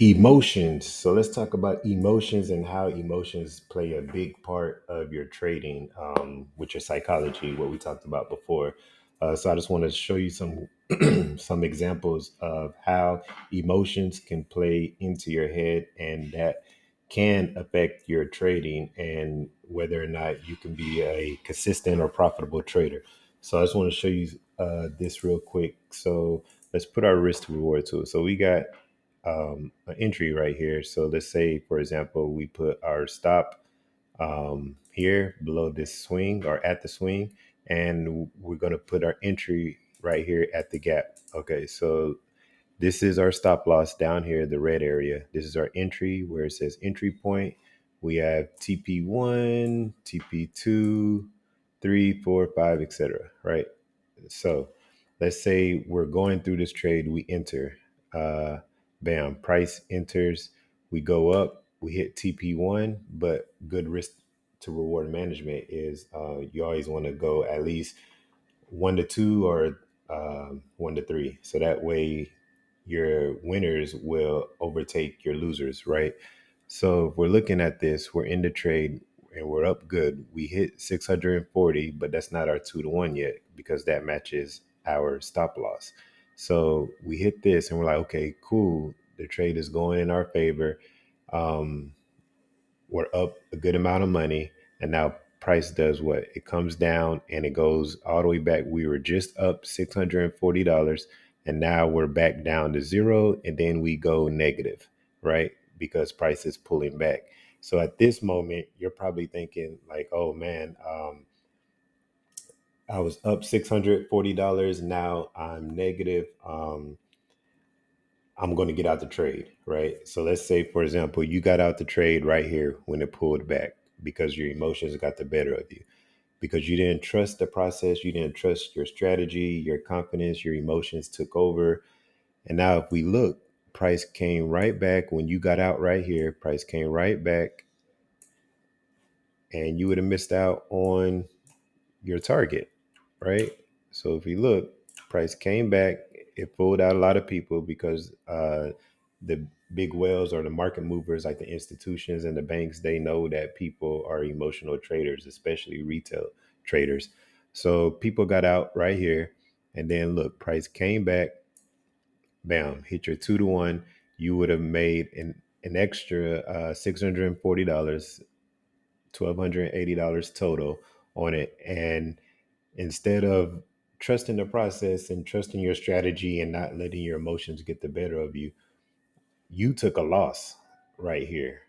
Emotions. So let's talk about emotions and how emotions play a big part of your trading, with your psychology, what we talked about before. So I just want to show you some some examples of how emotions can play into your head and that can affect your trading and whether or not you can be a consistent or profitable trader. So I just want to show you this real quick. So let's put our risk to reward to it. So we got an entry right here. So let's say, for example, we put our stop here below this swing or at the swing, and we're going to put our entry right here at the gap. Okay, so this is our stop loss down here, the red area. This is our entry where it says entry point. We have TP1, TP2, 3, 4, 5, etc. Right? So let's say we're going through this trade, we enter, uh, bam, price enters, we go up, we hit TP1, but good risk to reward management is you always want to go at least 1 to 2 or 1 to 3. So that way your winners will overtake your losers, right? So if we're looking at this, we're in the trade and we're up good. We hit 640, but that's not our 2 to 1 yet because that matches our stop loss. So we hit this and we're like, okay, cool. The trade is going in our favor. Um, we're up a good amount of money, and now price does what? It comes down and it goes all the way back. We were just up $640, and now we're back down to zero, and then we go negative, right? Because price is pulling back. So at this moment, you're probably thinking like, "Oh man, I was up $640. Now I'm negative. I'm going to get out the trade, right? So let's say, for example, you got out the trade right here when it pulled back because your emotions got the better of you, because you didn't trust the process, you didn't trust your strategy, your confidence, your emotions took over. And now, if we look, price came right back when you got out right here, price came right back, and you would have missed out on your target, right? So if you look, price came back. It pulled out a lot of people because the big whales or the market movers, like the institutions and the banks, they know that people are emotional traders, especially retail traders. So people got out right here, and then look, price came back, bam, hit your 2 to 1. You would have made an extra $640, $1,280 total on it, and instead of trusting the process and trusting your strategy and not letting your emotions get the better of you, you took a loss right here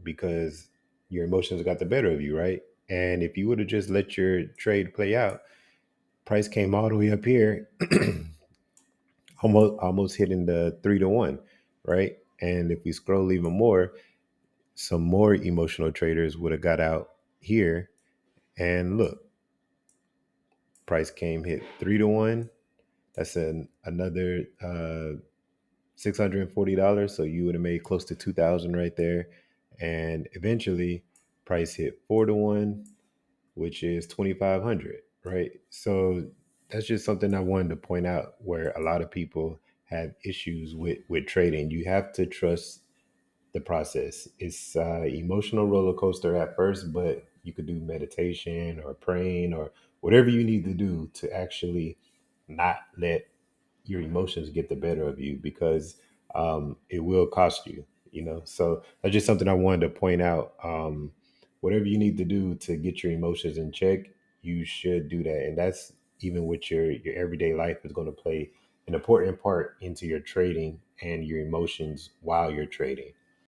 because your emotions got the better of you, right? And if you would have just let your trade play out, price came all the way up here, almost hitting the 3 to 1, right? And if we scroll even more, some more emotional traders would have got out here, and look, price came hit 3 to 1. That's another $640. So you would have made close to 2,000 right there. And eventually price hit 4 to 1, which is 2,500, right? So that's just something I wanted to point out where a lot of people have issues with trading. You have to trust the process. It's emotional roller coaster at first, but you could do meditation or praying or whatever you need to do to actually not let your emotions get the better of you, because it will cost you, so that's just something I wanted to point out. Whatever you need to do to get your emotions in check, you should do that, and that's even with your everyday life is going to play an important part into your trading and your emotions while you're trading.